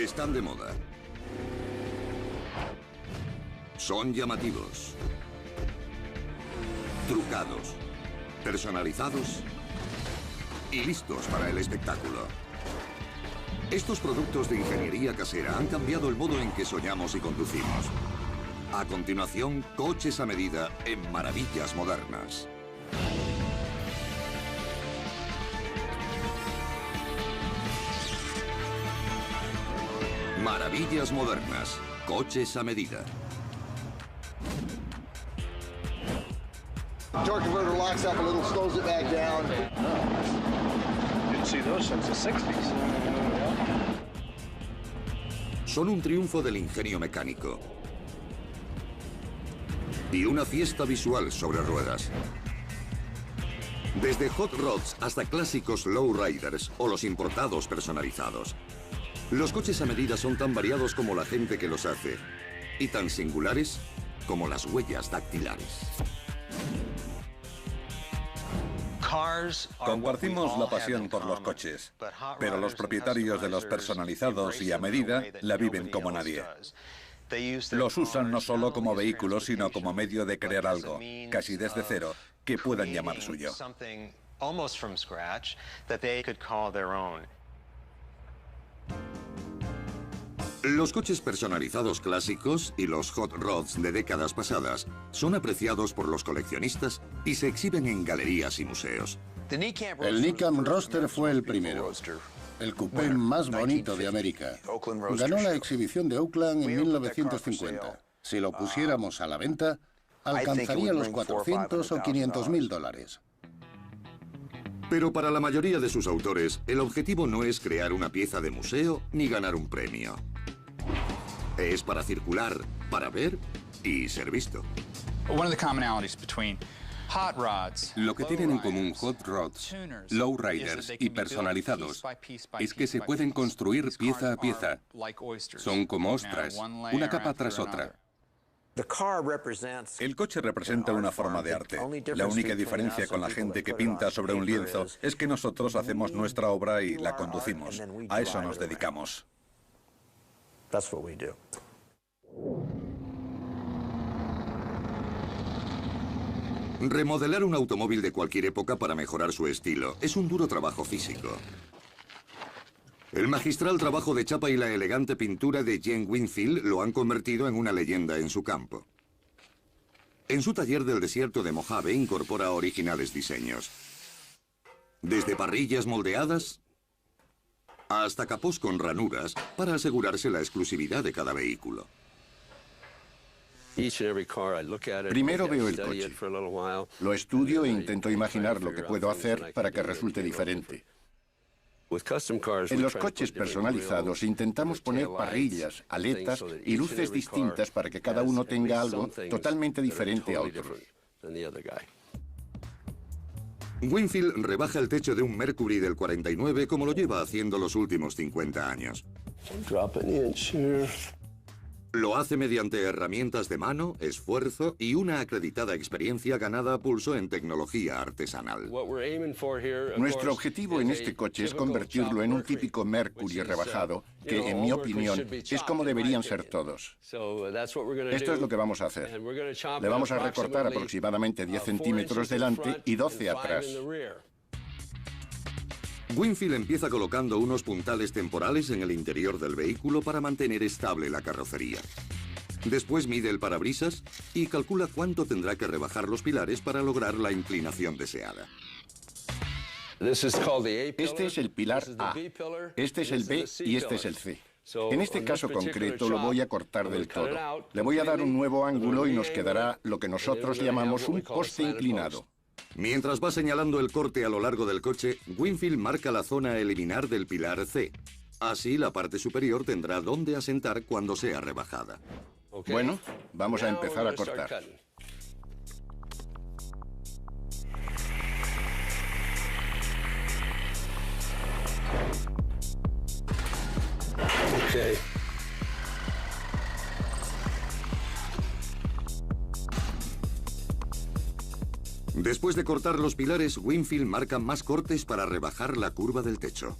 Están de moda. Son llamativos. Trucados. Personalizados. Y listos para el espectáculo. Estos productos de ingeniería casera han cambiado el modo en que soñamos y conducimos. A continuación, coches a medida en Maravillas Modernas. Maravillas Modernas. Coches a medida. Torque converter locks up a little, slows it back down. Didn't see those since the 60s. Son un triunfo del ingenio mecánico. Y una fiesta visual sobre ruedas. Desde hot rods hasta clásicos lowriders o los importados personalizados. Los coches a medida son tan variados como la gente que los hace y tan singulares como las huellas dactilares. Compartimos la pasión por los coches, pero los propietarios de los personalizados y a medida la viven como nadie. Los usan no solo como vehículos, sino como medio de crear algo, casi desde cero, que puedan llamar suyo. Los coches personalizados clásicos y los hot rods de décadas pasadas son apreciados por los coleccionistas y se exhiben en galerías y museos. El Nicam Roadster fue el primero, el coupé más bonito de América. Ganó la exhibición de Oakland en 1950. Si lo pusiéramos a la venta, alcanzaría los 400 o 500 mil dólares. Pero para la mayoría de sus autores, el objetivo no es crear una pieza de museo ni ganar un premio. Es para circular, para ver y ser visto. Lo que tienen en común hot rods, lowriders y personalizados es que se pueden construir pieza a pieza. Son como ostras, una capa tras otra. El coche representa una forma de arte. La única diferencia con la gente que pinta sobre un lienzo es que nosotros hacemos nuestra obra y la conducimos. A eso nos dedicamos. Remodelar un automóvil de cualquier época para mejorar su estilo es un duro trabajo físico. El magistral trabajo de chapa y la elegante pintura de Gene Winfield lo han convertido en una leyenda en su campo. En su taller del desierto de Mojave incorpora originales diseños. Desde parrillas moldeadas hasta capós con ranuras para asegurarse la exclusividad de cada vehículo. Primero veo el coche, lo estudio e intento imaginar lo que puedo hacer para que resulte diferente. En los coches personalizados intentamos poner parrillas, aletas y luces distintas para que cada uno tenga algo totalmente diferente a otro. Winfield rebaja el techo de un Mercury del 49 como lo lleva haciendo los últimos 50 años. Lo hace mediante herramientas de mano, esfuerzo y una acreditada experiencia ganada a pulso en tecnología artesanal. Nuestro objetivo en este coche es convertirlo en un típico Mercury rebajado, que en mi opinión es como deberían ser todos. Esto es lo que vamos a hacer. Le vamos a recortar aproximadamente 10 centímetros delante y 12 atrás. Winfield empieza colocando unos puntales temporales en el interior del vehículo para mantener estable la carrocería. Después mide el parabrisas y calcula cuánto tendrá que rebajar los pilares para lograr la inclinación deseada. Este es el pilar A, este es el B y este es el C. En este caso concreto lo voy a cortar del todo. Le voy a dar un nuevo ángulo y nos quedará lo que nosotros llamamos un poste inclinado. Mientras va señalando el corte a lo largo del coche, Winfield marca la zona a eliminar del pilar C. Así la parte superior tendrá dónde asentar cuando sea rebajada. Bueno, vamos a empezar a cortar. Después de cortar los pilares, Winfield marca más cortes para rebajar la curva del techo.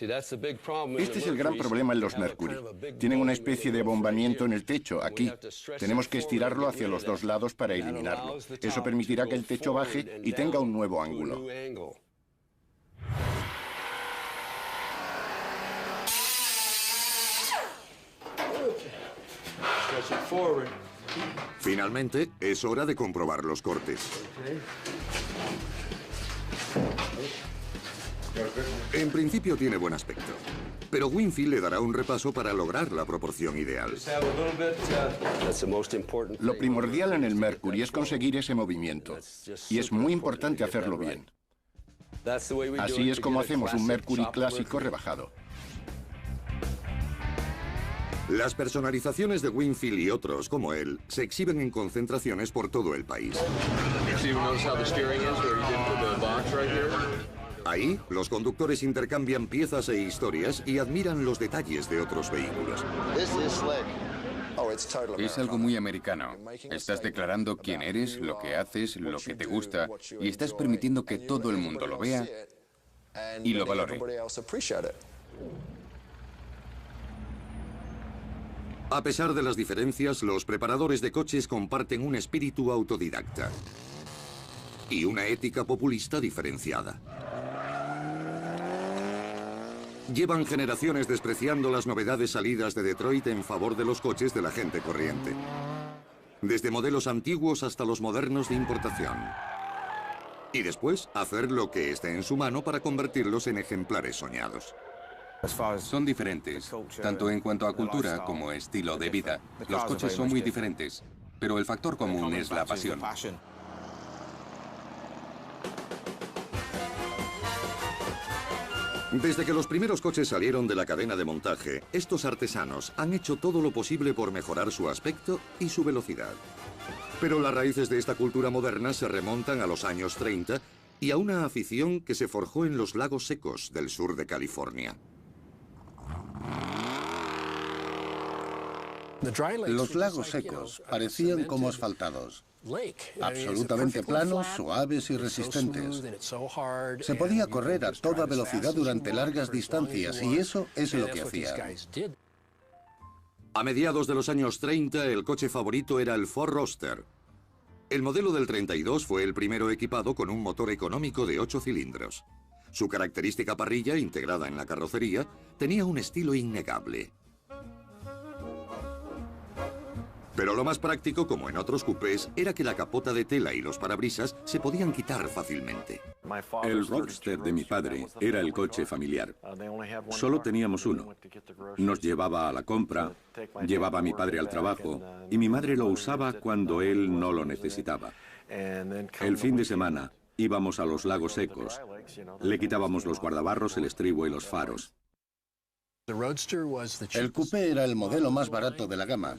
Este es el gran problema en los Mercury. Tienen una especie de bombamiento en el techo, aquí. Tenemos que estirarlo hacia los dos lados para eliminarlo. Eso permitirá que el techo baje y tenga un nuevo ángulo. Finalmente, es hora de comprobar los cortes. En principio tiene buen aspecto, pero Winfield le dará un repaso para lograr la proporción ideal. Lo primordial en el Mercury es conseguir ese movimiento, y es muy importante hacerlo bien. Así es como hacemos un Mercury clásico rebajado. Las personalizaciones de Winfield y otros como él se exhiben en concentraciones por todo el país. Ahí, los conductores intercambian piezas e historias y admiran los detalles de otros vehículos. Es algo muy americano. Estás declarando quién eres, lo que haces, lo que te gusta, y estás permitiendo que todo el mundo lo vea y lo valore. A pesar de las diferencias, los preparadores de coches comparten un espíritu autodidacta y una ética populista diferenciada. Llevan generaciones despreciando las novedades salidas de Detroit en favor de los coches de la gente corriente, desde modelos antiguos hasta los modernos de importación. Y después, hacer lo que esté en su mano para convertirlos en ejemplares soñados. Son diferentes, tanto en cuanto a cultura como estilo de vida. Los coches son muy diferentes, pero el factor común es la pasión. Desde que los primeros coches salieron de la cadena de montaje, estos artesanos han hecho todo lo posible por mejorar su aspecto y su velocidad. Pero las raíces de esta cultura moderna se remontan a los años 30 y a una afición que se forjó en los lagos secos del sur de California. Los lagos secos parecían como asfaltados, absolutamente planos, suaves y resistentes. Se podía correr a toda velocidad durante largas distancias y eso es lo que hacían. A mediados de los años 30, el coche favorito era el Ford Roadster. El modelo del 32 fue el primero equipado con un motor económico de 8 cilindros. Su característica parrilla, integrada en la carrocería, tenía un estilo innegable. Pero lo más práctico, como en otros coupés, era que la capota de tela y los parabrisas se podían quitar fácilmente. El Roadster de mi padre era el coche familiar. Solo teníamos uno. Nos llevaba a la compra, llevaba a mi padre al trabajo y mi madre lo usaba cuando él no lo necesitaba. El fin de semana íbamos a los lagos secos. Le quitábamos los guardabarros, el estribo y los faros. El coupé era el modelo más barato de la gama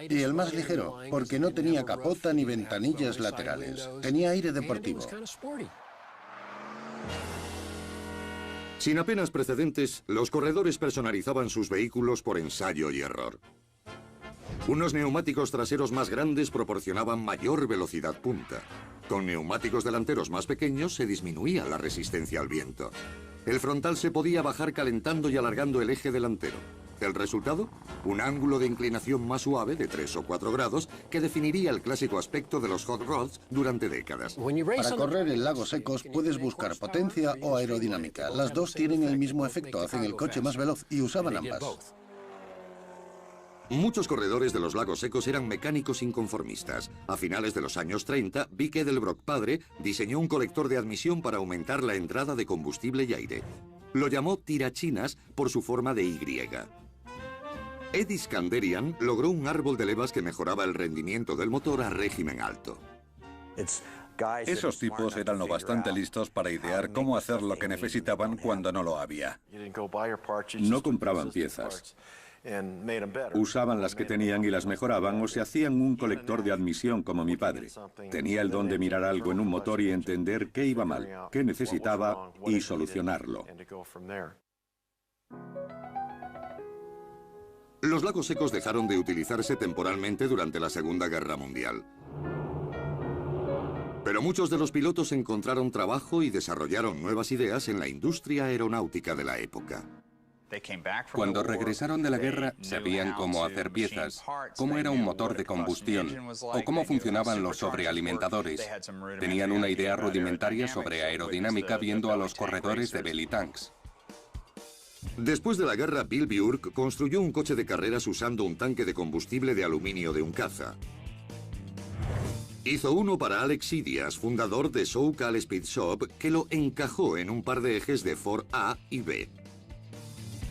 y el más ligero, porque no tenía capota ni ventanillas laterales. Tenía aire deportivo. Sin apenas precedentes, los corredores personalizaban sus vehículos por ensayo y error. Unos neumáticos traseros más grandes proporcionaban mayor velocidad punta. Con neumáticos delanteros más pequeños se disminuía la resistencia al viento. El frontal se podía bajar calentando y alargando el eje delantero. ¿El resultado? Un ángulo de inclinación más suave de 3 o 4 grados que definiría el clásico aspecto de los hot rods durante décadas. Para correr en lagos secos puedes buscar potencia o aerodinámica. Las dos tienen el mismo efecto, hacen el coche más veloz y usaban ambas. Muchos corredores de los lagos secos eran mecánicos inconformistas. A finales de los años 30, Vic Edelbrock padre diseñó un colector de admisión para aumentar la entrada de combustible y aire. Lo llamó tirachinas por su forma de Y. Eddie Skanderian logró un árbol de levas que mejoraba el rendimiento del motor a régimen alto. Esos tipos eran lo bastante listos para idear cómo hacer lo que necesitaban cuando no lo había. No compraban piezas. Usaban las que tenían y las mejoraban o se hacían un colector de admisión como mi padre. Tenía el don de mirar algo en un motor y entender qué iba mal, qué necesitaba y solucionarlo. Los lagos secos dejaron de utilizarse temporalmente durante la Segunda Guerra Mundial. Pero muchos de los pilotos encontraron trabajo y desarrollaron nuevas ideas en la industria aeronáutica de la época. Cuando regresaron de la guerra, sabían cómo hacer piezas, cómo era un motor de combustión o cómo funcionaban los sobrealimentadores. Tenían una idea rudimentaria sobre aerodinámica viendo a los corredores de belly tanks. Después de la guerra, Bill Burke construyó un coche de carreras usando un tanque de combustible de aluminio de un caza. Hizo uno para Alex Sidias, fundador de SoCal Speed Shop, que lo encajó en un par de ejes de Ford A y B.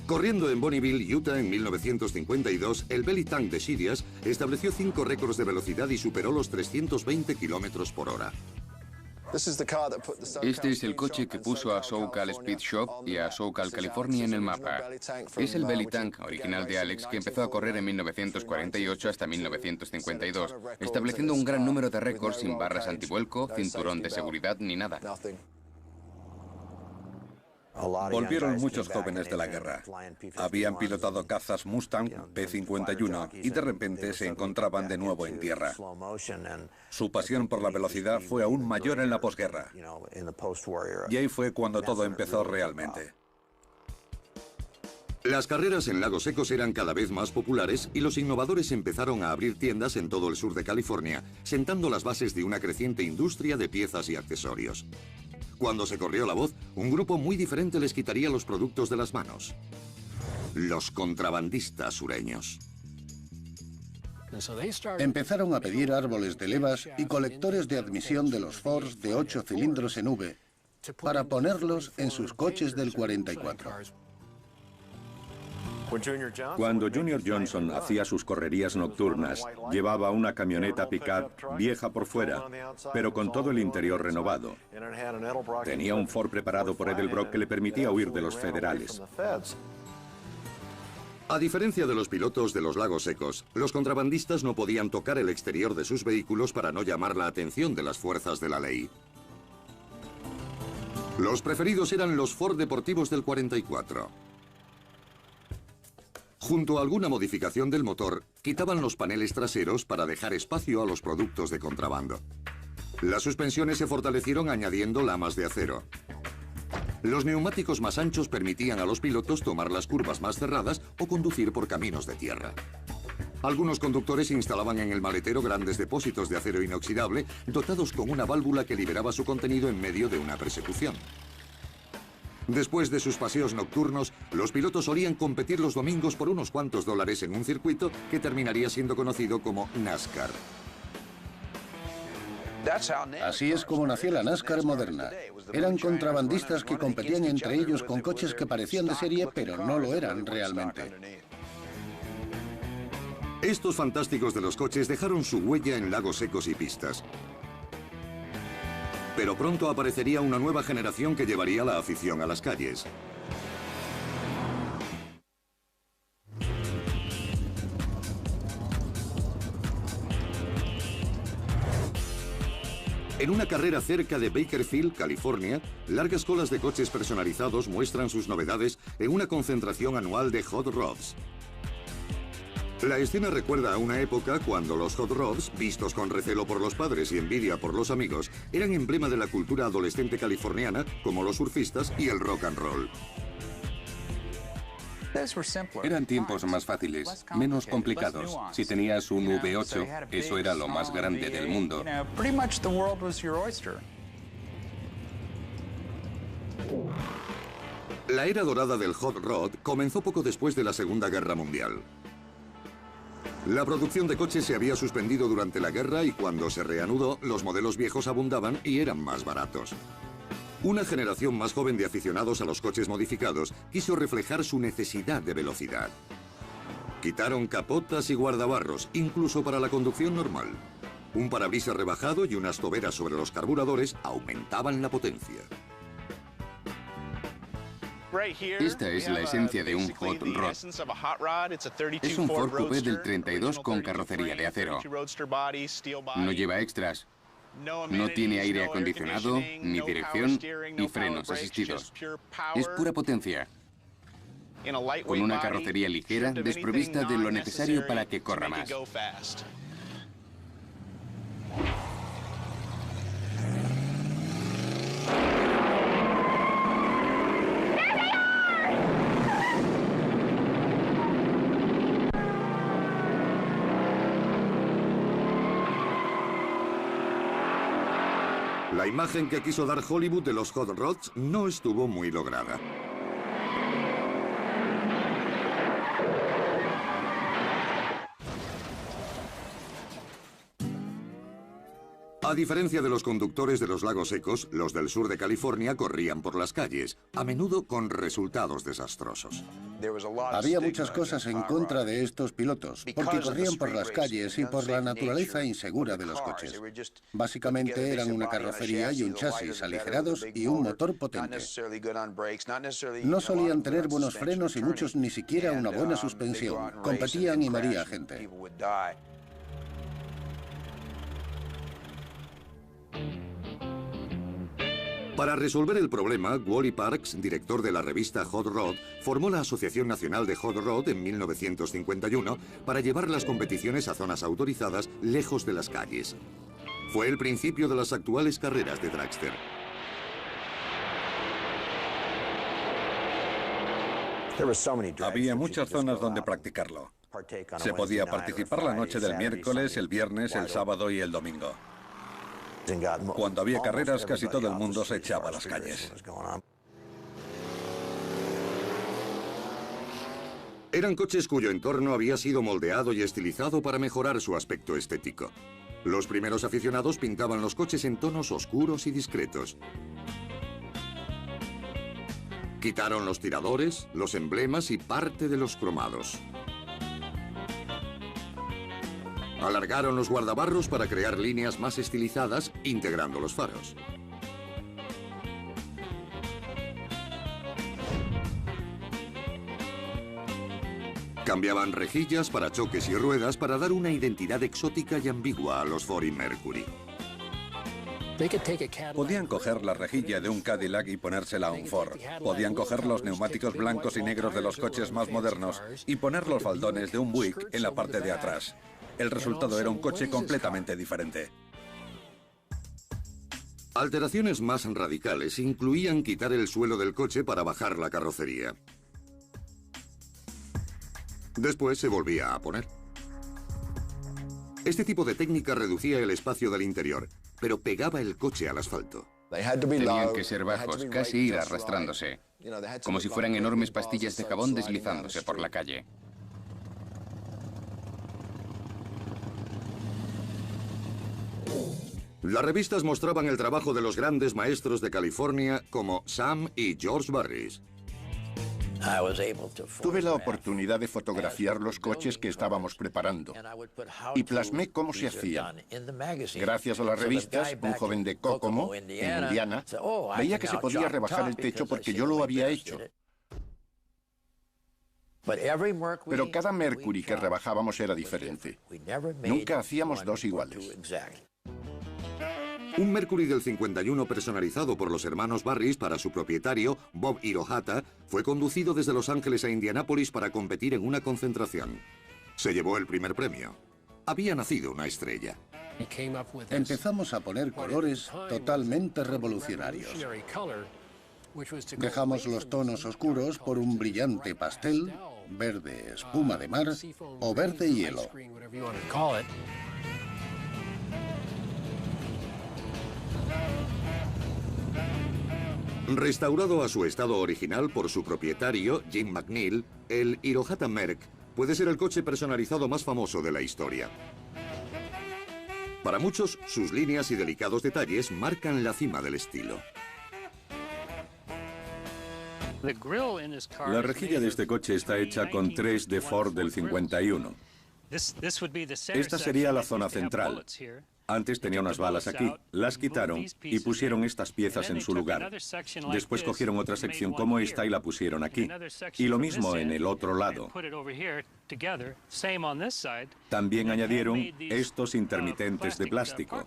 Corriendo en Bonneville, Utah en 1952, el belly tank de Sidias estableció 5 récords de velocidad y superó los 320 kilómetros por hora. Este es el coche que puso a SoCal Speed Shop y a SoCal California en el mapa. Es el belly tank original de Alex que empezó a correr en 1948 hasta 1952, estableciendo un gran número de récords sin barras antivuelco, cinturón de seguridad ni nada. Volvieron muchos jóvenes de la guerra. Habían pilotado cazas Mustang P-51 y de repente se encontraban de nuevo en tierra. Su pasión por la velocidad fue aún mayor en la posguerra. Y ahí fue cuando todo empezó realmente. Las carreras en lagos secos eran cada vez más populares y los innovadores empezaron a abrir tiendas en todo el sur de California, sentando las bases de una creciente industria de piezas y accesorios. Cuando se corrió la voz, un grupo muy diferente les quitaría los productos de las manos: los contrabandistas sureños. Empezaron a pedir árboles de levas y colectores de admisión de los Fords de 8 cilindros en V para ponerlos en sus coches del 44. Cuando Junior Johnson hacía sus correrías nocturnas, llevaba una camioneta pick-up vieja por fuera, pero con todo el interior renovado. Tenía un Ford preparado por Edelbrock que le permitía huir de los federales. A diferencia de los pilotos de los lagos secos, los contrabandistas no podían tocar el exterior de sus vehículos para no llamar la atención de las fuerzas de la ley. Los preferidos eran los Ford deportivos del 44. Junto a alguna modificación del motor, quitaban los paneles traseros para dejar espacio a los productos de contrabando. Las suspensiones se fortalecieron añadiendo lamas de acero. Los neumáticos más anchos permitían a los pilotos tomar las curvas más cerradas o conducir por caminos de tierra. Algunos conductores instalaban en el maletero grandes depósitos de acero inoxidable dotados con una válvula que liberaba su contenido en medio de una persecución. Después de sus paseos nocturnos, los pilotos solían competir los domingos por unos cuantos dólares en un circuito que terminaría siendo conocido como NASCAR. Así es como nació la NASCAR moderna. Eran contrabandistas que competían entre ellos con coches que parecían de serie, pero no lo eran realmente. Estos fantásticos de los coches dejaron su huella en lagos secos y pistas. Pero pronto aparecería una nueva generación que llevaría la afición a las calles. En una carrera cerca de Bakersfield, California, largas colas de coches personalizados muestran sus novedades en una concentración anual de hot rods. La escena recuerda a una época cuando los hot rods, vistos con recelo por los padres y envidia por los amigos, eran emblema de la cultura adolescente californiana, como los surfistas y el rock and roll. Eran tiempos más fáciles, menos complicados. Si tenías un V8, eso era lo más grande del mundo. La era dorada del hot rod comenzó poco después de la Segunda Guerra Mundial. La producción de coches se había suspendido durante la guerra y cuando se reanudó, los modelos viejos abundaban y eran más baratos. Una generación más joven de aficionados a los coches modificados quiso reflejar su necesidad de velocidad. Quitaron capotas y guardabarros, incluso para la conducción normal. Un parabrisas rebajado y unas toberas sobre los carburadores aumentaban la potencia. Esta es la esencia de un hot rod. Es un Ford Coupé del 32 con carrocería de acero. No lleva extras. No tiene aire acondicionado, ni dirección, y frenos asistidos. Es pura potencia. Con una carrocería ligera, desprovista de lo necesario para que corra más. La imagen que quiso dar Hollywood de los hot rods no estuvo muy lograda. A diferencia de los conductores de los lagos secos, los del sur de California corrían por las calles, a menudo con resultados desastrosos. Había muchas cosas en contra de estos pilotos, porque corrían por las calles y por la naturaleza insegura de los coches. Básicamente eran una carrocería y un chasis aligerados y un motor potente. No solían tener buenos frenos y muchos ni siquiera una buena suspensión. Competían y moría gente. Para resolver el problema, Wally Parks, director de la revista Hot Rod, formó la Asociación Nacional de Hot Rod en 1951 para llevar las competiciones a zonas autorizadas lejos de las calles. Fue el principio de las actuales carreras de dragster. Había muchas zonas donde practicarlo. Se podía participar la noche del miércoles, el viernes, el sábado y el domingo. Cuando había carreras, casi todo el mundo se echaba a las calles. Eran coches cuyo entorno había sido moldeado y estilizado para mejorar su aspecto estético. Los primeros aficionados pintaban los coches en tonos oscuros y discretos. Quitaron los tiradores, los emblemas y parte de los cromados. Alargaron los guardabarros para crear líneas más estilizadas, integrando los faros. Cambiaban rejillas, parachoques y ruedas para dar una identidad exótica y ambigua a los Ford y Mercury. Podían coger la rejilla de un Cadillac y ponérsela a un Ford. Podían coger los neumáticos blancos y negros de los coches más modernos y poner los faldones de un Buick en la parte de atrás. El resultado era un coche completamente diferente. Alteraciones más radicales incluían quitar el suelo del coche para bajar la carrocería. Después se volvía a poner. Este tipo de técnica reducía el espacio del interior, pero pegaba el coche al asfalto. Tenían que ser bajos, casi ir arrastrándose, como si fueran enormes pastillas de jabón deslizándose por la calle. Las revistas mostraban el trabajo de los grandes maestros de California como Sam y George Barris. Tuve la oportunidad de fotografiar los coches que estábamos preparando y plasmé cómo se hacían. Gracias a las revistas, un joven de Kokomo, en Indiana, veía que se podía rebajar el techo porque yo lo había hecho. Pero cada Mercury que rebajábamos era diferente. Nunca hacíamos dos iguales. Un Mercury del 51 personalizado por los hermanos Barris para su propietario, Bob Hirohata, fue conducido desde Los Ángeles a Indianápolis para competir en una concentración. Se llevó el primer premio. Había nacido una estrella. Empezamos a poner colores totalmente revolucionarios. Dejamos los tonos oscuros por un brillante pastel, verde espuma de mar o verde hielo. Restaurado a su estado original por su propietario, Jim McNeil, el Hirohata Merc puede ser el coche personalizado más famoso de la historia. Para muchos, sus líneas y delicados detalles marcan la cima del estilo. La rejilla de este coche está hecha con 3 de Ford del 51. Esta sería la zona central. Antes tenía unas balas aquí, las quitaron y pusieron estas piezas en su lugar. Después cogieron otra sección como esta y la pusieron aquí. Y lo mismo en el otro lado. También añadieron estos intermitentes de plástico.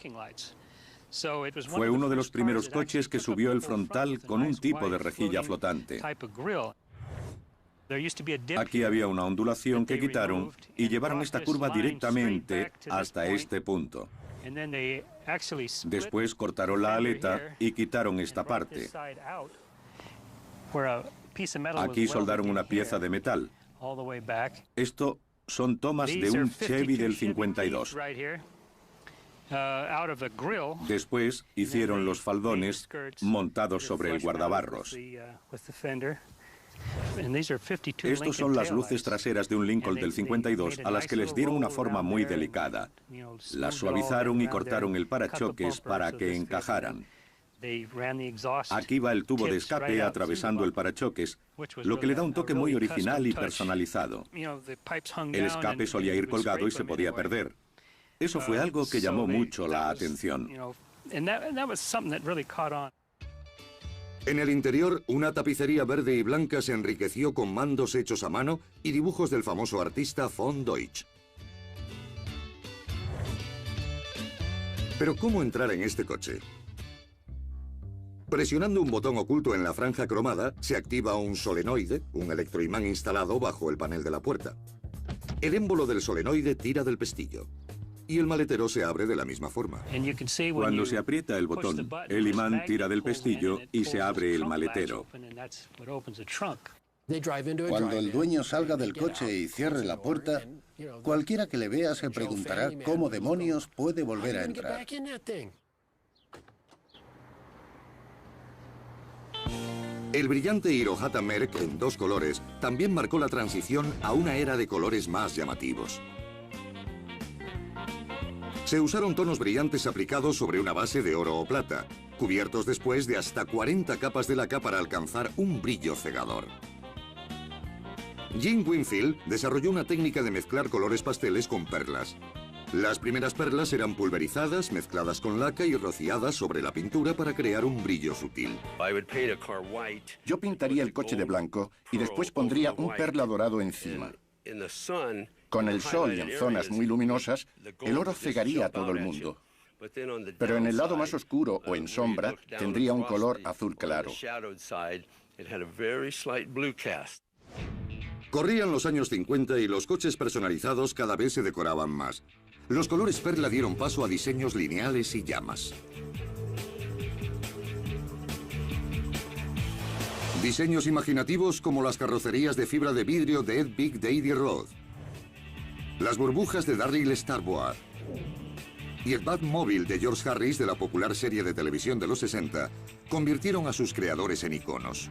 Fue uno de los primeros coches que subió el frontal con un tipo de rejilla flotante. Aquí había una ondulación que quitaron y llevaron esta curva directamente hasta este punto. Después cortaron la aleta y quitaron esta parte. Aquí soldaron una pieza de metal. Esto son tomas de un Chevy del 52. Después hicieron los faldones montados sobre el guardabarros. Estos son las luces traseras de un Lincoln del 52 a las que les dieron una forma muy delicada. Las suavizaron y cortaron el parachoques para que encajaran. Aquí va el tubo de escape atravesando el parachoques, lo que le da un toque muy original y personalizado. El escape solía ir colgado y se podía perder. Eso fue algo que llamó mucho la atención. En el interior, una tapicería verde y blanca se enriqueció con mandos hechos a mano y dibujos del famoso artista von Deutsch. Pero ¿cómo entrar en este coche? Presionando un botón oculto en la franja cromada, se activa un solenoide, un electroimán instalado bajo el panel de la puerta. El émbolo del solenoide tira del pestillo. Y el maletero se abre de la misma forma. Cuando se aprieta el botón, el imán tira del pestillo y se abre el maletero. Cuando el dueño salga del coche y cierre la puerta, cualquiera que le vea se preguntará cómo demonios puede volver a entrar. El brillante Hirohata Merc en 2 colores también marcó la transición a una era de colores más llamativos. Se usaron tonos brillantes aplicados sobre una base de oro o plata, cubiertos después de hasta 40 capas de laca para alcanzar un brillo cegador. Jim Winfield desarrolló una técnica de mezclar colores pasteles con perlas. Las primeras perlas eran pulverizadas, mezcladas con laca y rociadas sobre la pintura para crear un brillo sutil. Yo pintaría el coche de blanco y después pondría un perla dorado encima. Con el sol y en zonas muy luminosas, el oro cegaría a todo el mundo. Pero en el lado más oscuro o en sombra, tendría un color azul claro. Corrían los años 50 y los coches personalizados cada vez se decoraban más. Los colores perla dieron paso a diseños lineales y llamas. Diseños imaginativos como las carrocerías de fibra de vidrio de Ed Big de Eddie Roth, las burbujas de Darryl Starboard y el Batmobile de George Harris de la popular serie de televisión de los 60 convirtieron a sus creadores en iconos.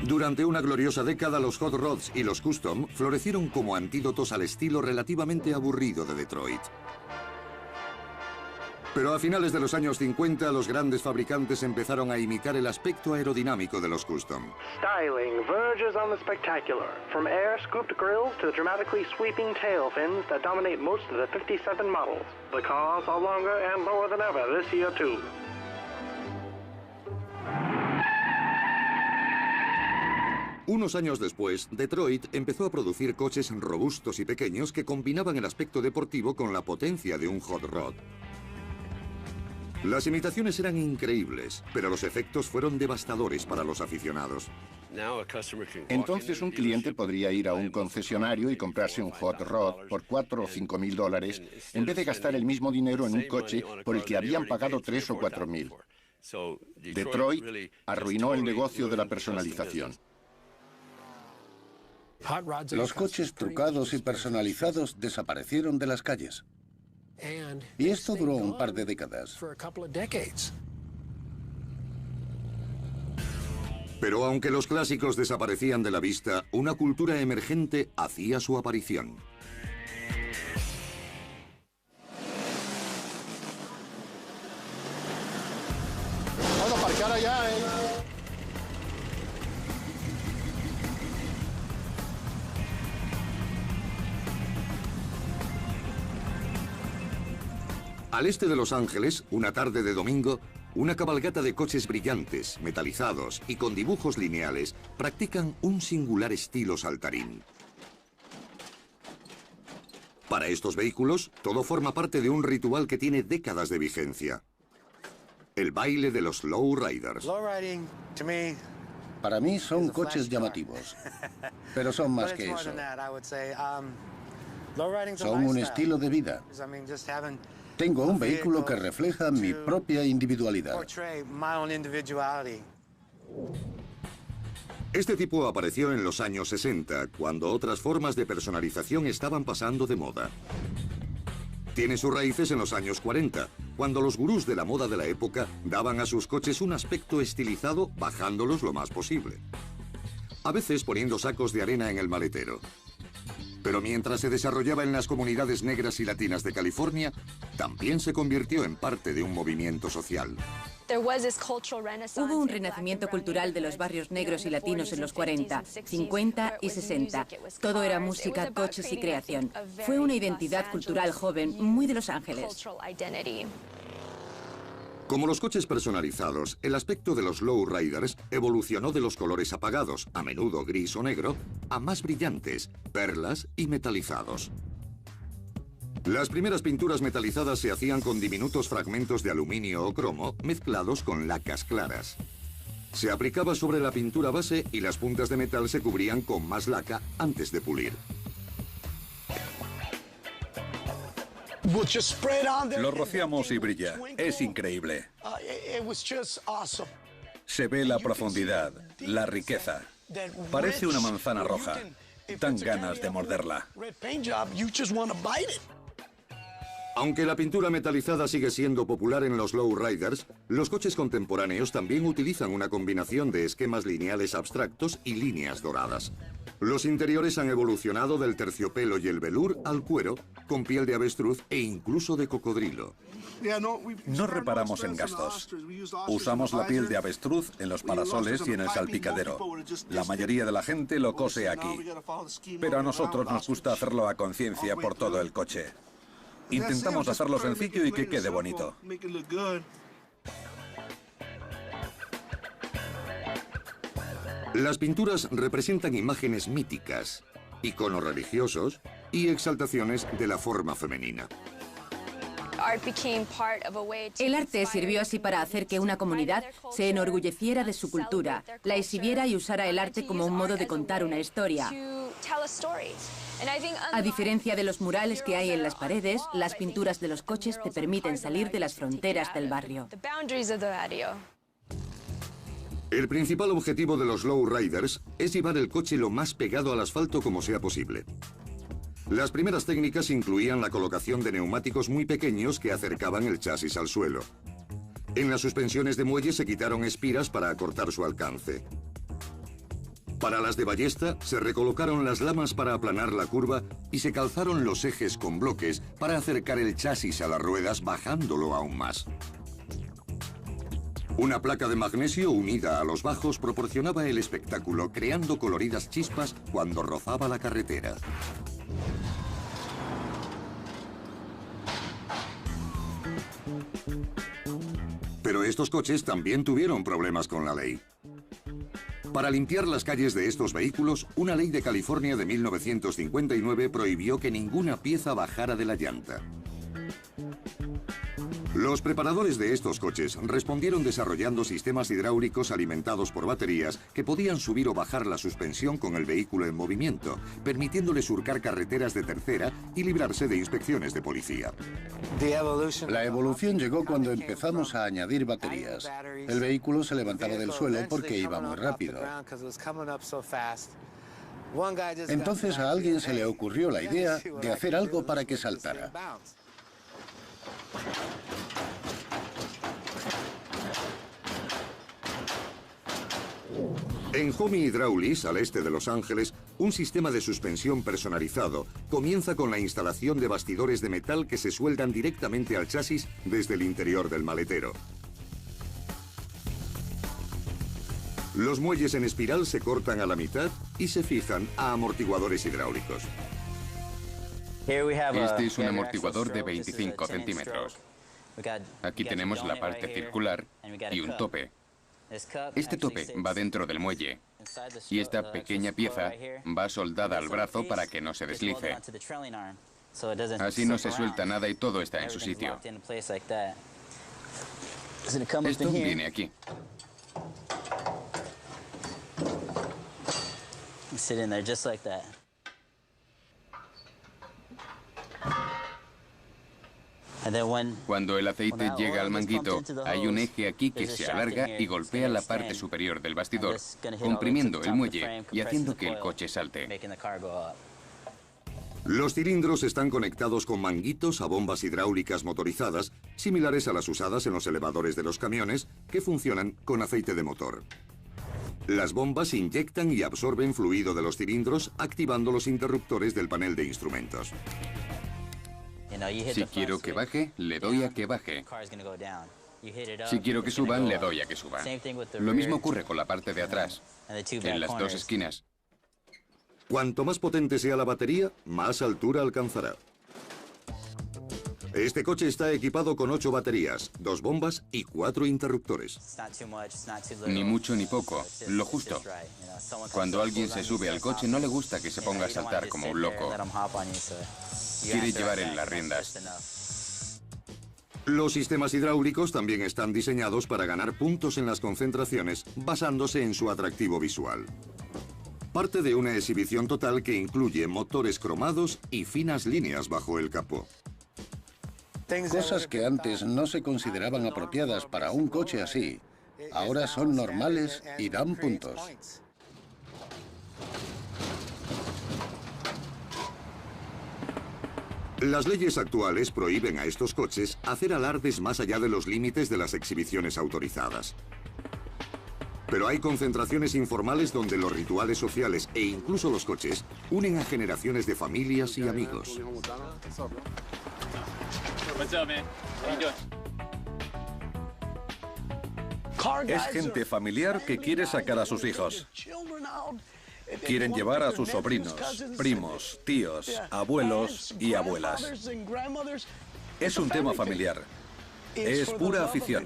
Durante una gloriosa década, los Hot Rods y los Custom florecieron como antídotos al estilo relativamente aburrido de Detroit. Pero a finales de los años 50, los grandes fabricantes empezaron a imitar el aspecto aerodinámico de los Custom. Styling verges on the spectacular, from air-scooped grills to the dramatically sweeping tail fins that dominate most of the 57 models. The cars are longer and lower than ever this year, too. Unos años después, Detroit empezó a producir coches robustos y pequeños que combinaban el aspecto deportivo con la potencia de un hot rod. Las imitaciones eran increíbles, pero los efectos fueron devastadores para los aficionados. Entonces un cliente podría ir a un concesionario y comprarse un hot rod por $4,000 o $5,000 en vez de gastar el mismo dinero en un coche por el que habían pagado $3,000 o $4,000. Detroit arruinó el negocio de la personalización. Los coches trucados y personalizados desaparecieron de las calles. Y esto duró un par de décadas. Pero aunque los clásicos desaparecían de la vista, una cultura emergente hacía su aparición. Vamos a parquear allá, Al este de Los Ángeles, una tarde de domingo, una cabalgata de coches brillantes, metalizados y con dibujos lineales practican un singular estilo saltarín. Para estos vehículos, todo forma parte de un ritual que tiene décadas de vigencia. El baile de los lowriders. Para mí son coches llamativos, pero son más que eso. Son un estilo de vida. Tengo un vehículo que refleja mi propia individualidad. Este tipo apareció en los años 60, cuando otras formas de personalización estaban pasando de moda. Tiene sus raíces en los años 40, cuando los gurús de la moda de la época daban a sus coches un aspecto estilizado bajándolos lo más posible. A veces poniendo sacos de arena en el maletero. Pero mientras se desarrollaba en las comunidades negras y latinas de California, también se convirtió en parte de un movimiento social. Hubo un renacimiento cultural de los barrios negros y latinos en los 40, 50 y 60. Todo era música, coches y creación. Fue una identidad cultural joven, muy de Los Ángeles. Como los coches personalizados, el aspecto de los lowriders evolucionó de los colores apagados, a menudo gris o negro, a más brillantes, perlas y metalizados. Las primeras pinturas metalizadas se hacían con diminutos fragmentos de aluminio o cromo mezclados con lacas claras. Se aplicaba sobre la pintura base y las puntas de metal se cubrían con más laca antes de pulir. Lo rociamos y brilla. Es increíble. Se ve la profundidad, la riqueza. Parece una manzana roja. Dan ganas de morderla. Aunque la pintura metalizada sigue siendo popular en los lowriders, los coches contemporáneos también utilizan una combinación de esquemas lineales abstractos y líneas doradas. Los interiores han evolucionado del terciopelo y el velour al cuero, con piel de avestruz e incluso de cocodrilo. No reparamos en gastos. Usamos la piel de avestruz en los parasoles y en el salpicadero. La mayoría de la gente lo cose aquí. Pero a nosotros nos gusta hacerlo a conciencia por todo el coche. Intentamos hacerlo sencillo y que quede bonito. Las pinturas representan imágenes míticas, iconos religiosos y exaltaciones de la forma femenina. El arte sirvió así para hacer que una comunidad se enorgulleciera de su cultura, la exhibiera y usara el arte como un modo de contar una historia. A diferencia de los murales que hay en las paredes, las pinturas de los coches te permiten salir de las fronteras del barrio. El principal objetivo de los lowriders es llevar el coche lo más pegado al asfalto como sea posible. Las primeras técnicas incluían la colocación de neumáticos muy pequeños que acercaban el chasis al suelo. En las suspensiones de muelle se quitaron espiras para acortar su alcance. Para las de ballesta se recolocaron las lamas para aplanar la curva y se calzaron los ejes con bloques para acercar el chasis a las ruedas bajándolo aún más. Una placa de magnesio unida a los bajos proporcionaba el espectáculo, creando coloridas chispas cuando rozaba la carretera. Pero estos coches también tuvieron problemas con la ley. Para limpiar las calles de estos vehículos, una ley de California de 1959 prohibió que ninguna pieza bajara de la llanta. Los preparadores de estos coches respondieron desarrollando sistemas hidráulicos alimentados por baterías que podían subir o bajar la suspensión con el vehículo en movimiento, permitiéndole surcar carreteras de tercera y librarse de inspecciones de policía. La evolución llegó cuando empezamos a añadir baterías. El vehículo se levantaba del suelo porque iba muy rápido. Entonces a alguien se le ocurrió la idea de hacer algo para que saltara. En Homey Hydraulics, al este de Los Ángeles, un sistema de suspensión personalizado comienza con la instalación de bastidores de metal que se sueldan directamente al chasis desde el interior del maletero. Los muelles en espiral se cortan a la mitad y se fijan a amortiguadores hidráulicos. Este es un amortiguador de 25 centímetros. Aquí tenemos la parte circular y un tope. Este tope va dentro del muelle y esta pequeña pieza va soldada al brazo para que no se deslice. Así no se suelta nada y todo está en su sitio. Esto viene aquí. Cuando el aceite llega al manguito, hay un eje aquí que se alarga y golpea la parte superior del bastidor, comprimiendo el muelle y haciendo que el coche salte. Los cilindros están conectados con manguitos a bombas hidráulicas motorizadas, similares a las usadas en los elevadores de los camiones, que funcionan con aceite de motor. Las bombas inyectan y absorben fluido de los cilindros, activando los interruptores del panel de instrumentos. Si quiero que baje, le doy a que baje. Si quiero que suba, le doy a que suba. Lo mismo ocurre con la parte de atrás, en las dos esquinas. Cuanto más potente sea la batería, más altura alcanzará. Este coche está equipado con 8 baterías, 2 bombas y 4 interruptores. Ni mucho ni poco, lo justo. Cuando alguien se sube al coche no le gusta que se ponga a saltar como un loco. Quiere llevar en las riendas. Los sistemas hidráulicos también están diseñados para ganar puntos en las concentraciones, basándose en su atractivo visual. Parte de una exhibición total que incluye motores cromados y finas líneas bajo el capó. Cosas que antes no se consideraban apropiadas para un coche así, ahora son normales y dan puntos. Las leyes actuales prohíben a estos coches hacer alardes más allá de los límites de las exhibiciones autorizadas. Pero hay concentraciones informales donde los rituales sociales e incluso los coches unen a generaciones de familias y amigos. Es gente familiar que quiere sacar a sus hijos. Quieren llevar a sus sobrinos, primos, tíos, abuelos y abuelas. Es un tema familiar. Es pura afición.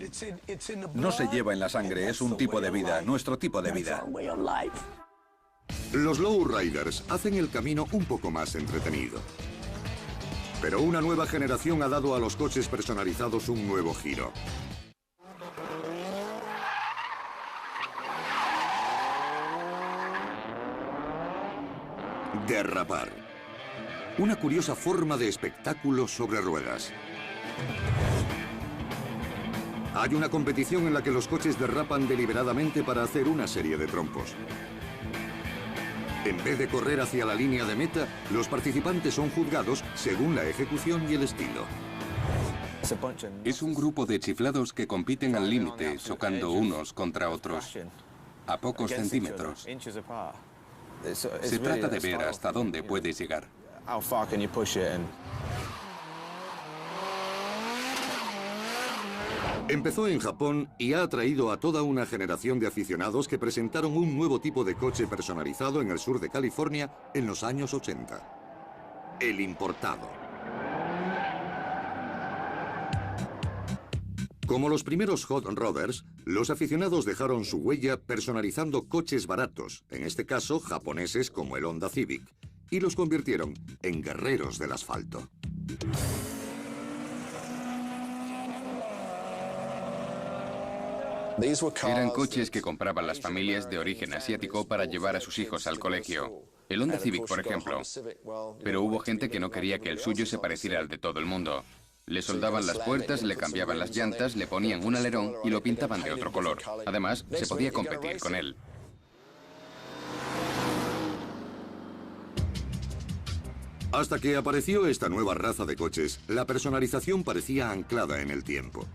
No se lleva en la sangre, es un tipo de vida, nuestro tipo de vida. Los lowriders hacen el camino un poco más entretenido. Pero una nueva generación ha dado a los coches personalizados un nuevo giro. Derrapar. Una curiosa forma de espectáculo sobre ruedas. Hay una competición en la que los coches derrapan deliberadamente para hacer una serie de trompos. En vez de correr hacia la línea de meta, los participantes son juzgados según la ejecución y el estilo. Es un grupo de chiflados que compiten al límite, chocando unos contra otros, a pocos centímetros. Se trata de ver hasta dónde puedes llegar. Empezó en Japón y ha atraído a toda una generación de aficionados que presentaron un nuevo tipo de coche personalizado en el sur de California en los años 80. El importado. Como los primeros hot rodders, los aficionados dejaron su huella personalizando coches baratos, en este caso japoneses como el Honda Civic, y los convirtieron en guerreros del asfalto. Eran coches que compraban las familias de origen asiático para llevar a sus hijos al colegio. El Honda Civic, por ejemplo. Pero hubo gente que no quería que el suyo se pareciera al de todo el mundo. Le soldaban las puertas, le cambiaban las llantas, le ponían un alerón y lo pintaban de otro color. Además, se podía competir con él. Hasta que apareció esta nueva raza de coches, la personalización parecía anclada en el tiempo.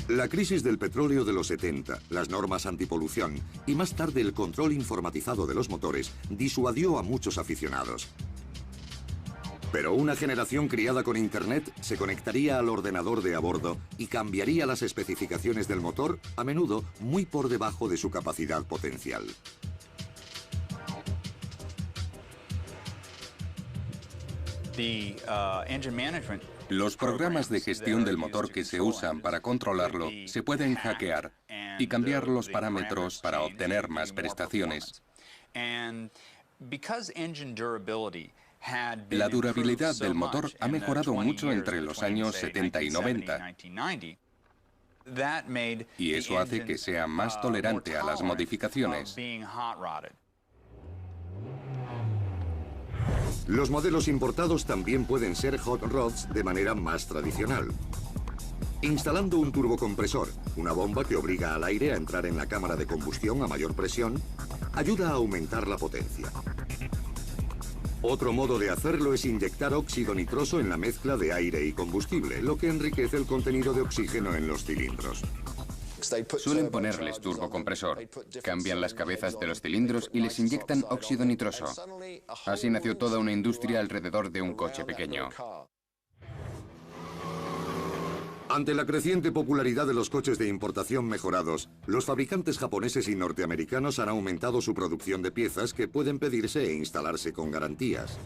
La crisis del petróleo de los 70, las normas antipolución y más tarde el control informatizado de los motores disuadió a muchos aficionados. Pero una generación criada con Internet se conectaría al ordenador de a bordo y cambiaría las especificaciones del motor, a menudo muy por debajo de su capacidad potencial. Los programas de gestión del motor que se usan para controlarlo se pueden hackear y cambiar los parámetros para obtener más prestaciones. La durabilidad del motor ha mejorado mucho entre los años 70 y 90. Y eso hace que sea más tolerante a las modificaciones. Los modelos importados también pueden ser hot rods de manera más tradicional. Instalando un turbocompresor, una bomba que obliga al aire a entrar en la cámara de combustión a mayor presión, ayuda a aumentar la potencia. Otro modo de hacerlo es inyectar óxido nitroso en la mezcla de aire y combustible, lo que enriquece el contenido de oxígeno en los cilindros. Suelen ponerles turbocompresor, cambian las cabezas de los cilindros y les inyectan óxido nitroso. Así nació toda una industria alrededor de un coche pequeño. Ante la creciente popularidad de los coches de importación mejorados, los fabricantes japoneses y norteamericanos han aumentado su producción de piezas que pueden pedirse e instalarse con garantías.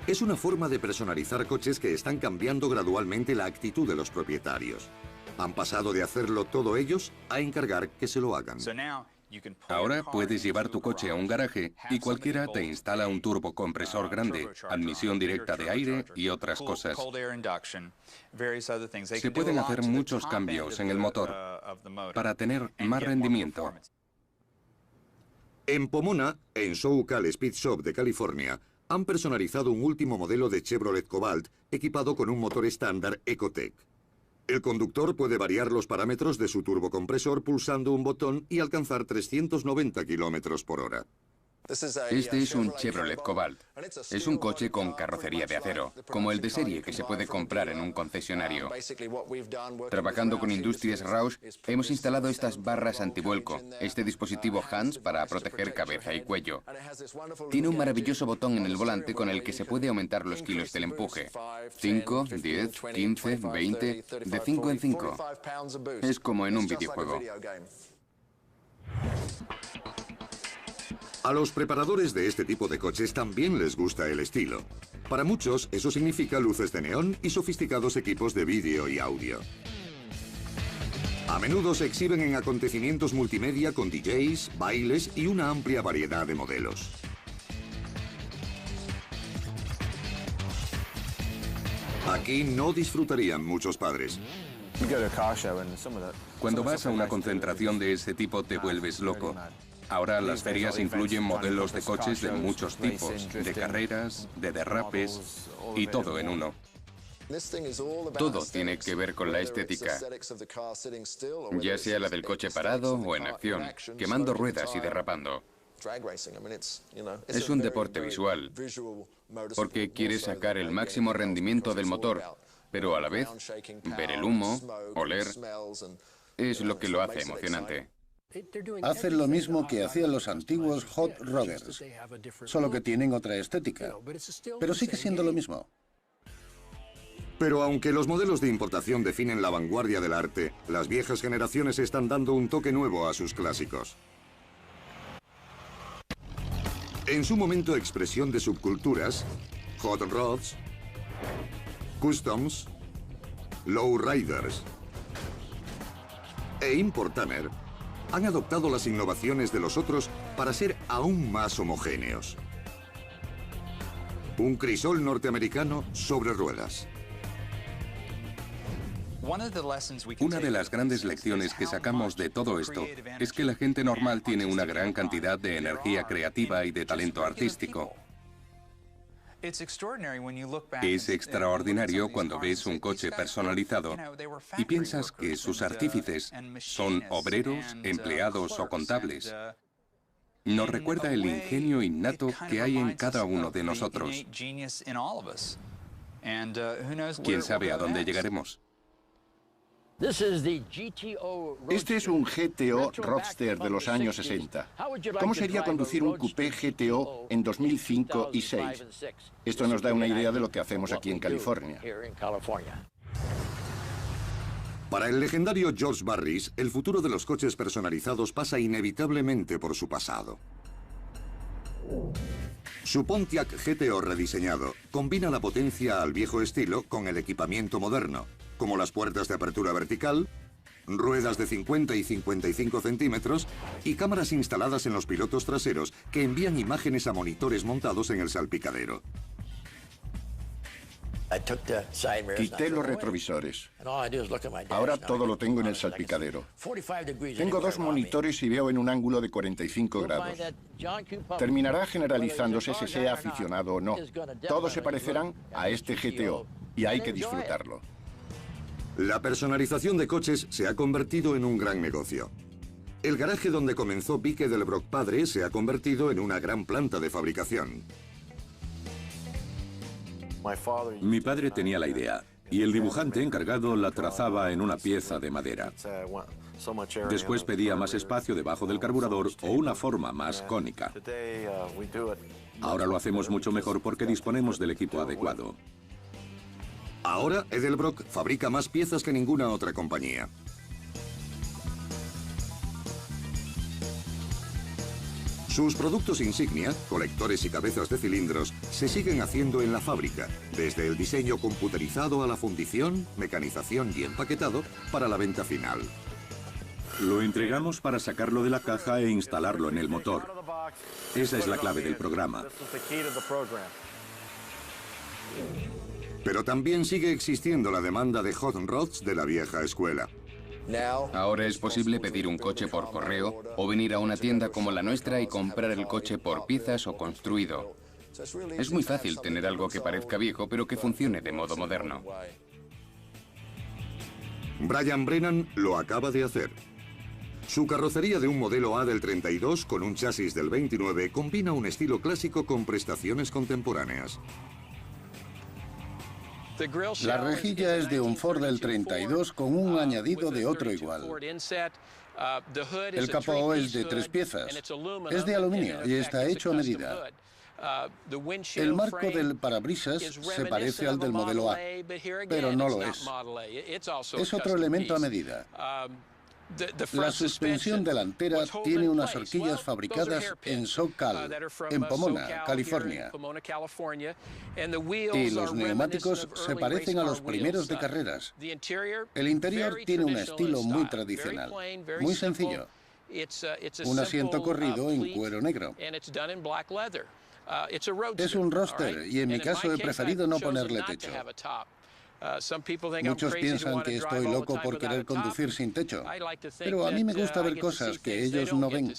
Es una forma de personalizar coches que están cambiando gradualmente la actitud de los propietarios. Han pasado de hacerlo todo ellos a encargar que se lo hagan. Ahora puedes llevar tu coche a un garaje y cualquiera te instala un turbocompresor grande, admisión directa de aire y otras cosas. Se pueden hacer muchos cambios en el motor para tener más rendimiento. En Pomona, en SoCal Speed Shop de California, han personalizado un último modelo de Chevrolet Cobalt equipado con un motor estándar Ecotec. El conductor puede variar los parámetros de su turbocompresor pulsando un botón y alcanzar 390 km por hora. Este es un Chevrolet Cobalt. Es un coche con carrocería de acero, como el de serie que se puede comprar en un concesionario. Trabajando con Industrias Roush, hemos instalado estas barras antivuelco, este dispositivo Hans para proteger cabeza y cuello. Tiene un maravilloso botón en el volante con el que se puede aumentar los kilos del empuje. 5, 10, 15, 20, de 5 en 5. Es como en un videojuego. A los preparadores de este tipo de coches también les gusta el estilo. Para muchos, eso significa luces de neón y sofisticados equipos de vídeo y audio. A menudo se exhiben en acontecimientos multimedia con DJs, bailes y una amplia variedad de modelos. Aquí no disfrutarían muchos padres. Cuando vas a una concentración de este tipo te vuelves loco. Ahora las ferias incluyen modelos de coches de muchos tipos, de carreras, de derrapes y todo en uno. Todo tiene que ver con la estética, ya sea la del coche parado o en acción, quemando ruedas y derrapando. Es un deporte visual, porque quiere sacar el máximo rendimiento del motor, pero a la vez, ver el humo, oler, es lo que lo hace emocionante. Hacen lo mismo que hacían los antiguos hot rodders, solo que tienen otra estética, pero sigue siendo lo mismo. Pero aunque los modelos de importación definen la vanguardia del arte, las viejas generaciones están dando un toque nuevo a sus clásicos. En su momento expresión de subculturas, hot rods, customs, lowriders e importamer han adoptado las innovaciones de los otros para ser aún más homogéneos. Un crisol norteamericano sobre ruedas. Una de las grandes lecciones que sacamos de todo esto es que la gente normal tiene una gran cantidad de energía creativa y de talento artístico. Es extraordinario cuando ves un coche personalizado y piensas que sus artífices son obreros, empleados o contables. Nos recuerda el ingenio innato que hay en cada uno de nosotros. ¿Quién sabe a dónde llegaremos? Este es un GTO Roadster de los años 60. ¿Cómo sería conducir un coupé GTO en 2005 y 6? Esto nos da una idea de lo que hacemos aquí en California. Para el legendario George Barris, el futuro de los coches personalizados pasa inevitablemente por su pasado. Su Pontiac GTO rediseñado combina la potencia al viejo estilo con el equipamiento moderno, como las puertas de apertura vertical, ruedas de 50 y 55 centímetros y cámaras instaladas en los pilotos traseros que envían imágenes a monitores montados en el salpicadero. Quité los retrovisores. Ahora todo lo tengo en el salpicadero. Tengo 2 monitores y veo en un ángulo de 45 grados. Terminará generalizándose si sea aficionado o no. Todos se parecerán a este GTO y hay que disfrutarlo. La personalización de coches se ha convertido en un gran negocio. El garaje donde comenzó Vic Edelbrock padre se ha convertido en una gran planta de fabricación. Mi padre tenía la idea y el dibujante encargado la trazaba en una pieza de madera. Después pedía más espacio debajo del carburador o una forma más cónica. Ahora lo hacemos mucho mejor porque disponemos del equipo adecuado. Ahora Edelbrock fabrica más piezas que ninguna otra compañía. Sus productos insignia, colectores y cabezas de cilindros, se siguen haciendo en la fábrica, desde el diseño computerizado a la fundición, mecanización y empaquetado para la venta final. Lo entregamos para sacarlo de la caja e instalarlo en el motor. Esa es la clave del programa. Pero también sigue existiendo la demanda de hot rods de la vieja escuela. Ahora es posible pedir un coche por correo o venir a una tienda como la nuestra y comprar el coche por piezas o construido. Es muy fácil tener algo que parezca viejo pero que funcione de modo moderno. Brian Brennan lo acaba de hacer. Su carrocería de un modelo A del 32 con un chasis del 29 combina un estilo clásico con prestaciones contemporáneas. La rejilla es de un Ford del 32 con un añadido de otro igual. El capó es de 3 piezas. Es de aluminio y está hecho a medida. El marco del parabrisas se parece al del modelo A, pero no lo es. Es otro elemento a medida. La suspensión delantera tiene unas horquillas fabricadas en SoCal, en Pomona, California. Y los neumáticos se parecen a los primeros de carreras. El interior tiene un estilo muy tradicional, muy sencillo. Un asiento corrido en cuero negro. Es un roadster y en mi caso he preferido no ponerle techo. Muchos piensan que estoy loco por querer conducir sin techo, pero a mí me gusta ver cosas que ellos no ven.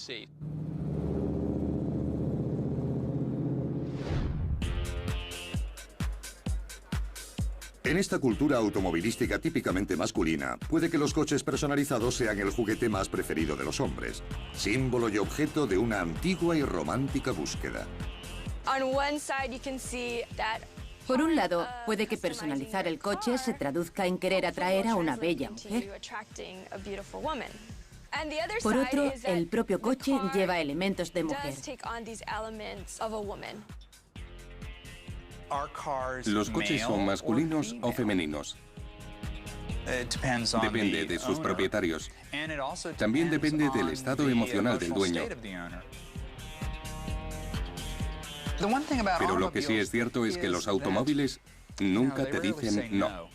En esta cultura automovilística típicamente masculina, puede que los coches personalizados sean el juguete más preferido de los hombres, símbolo y objeto de una antigua y romántica búsqueda. Por un lado, puede que personalizar el coche se traduzca en querer atraer a una bella mujer. Por otro, el propio coche lleva elementos de mujer. ¿Los coches son masculinos o femeninos? Depende de sus propietarios. También depende del estado emocional del dueño. Pero lo que sí es cierto es que los automóviles nunca te dicen no.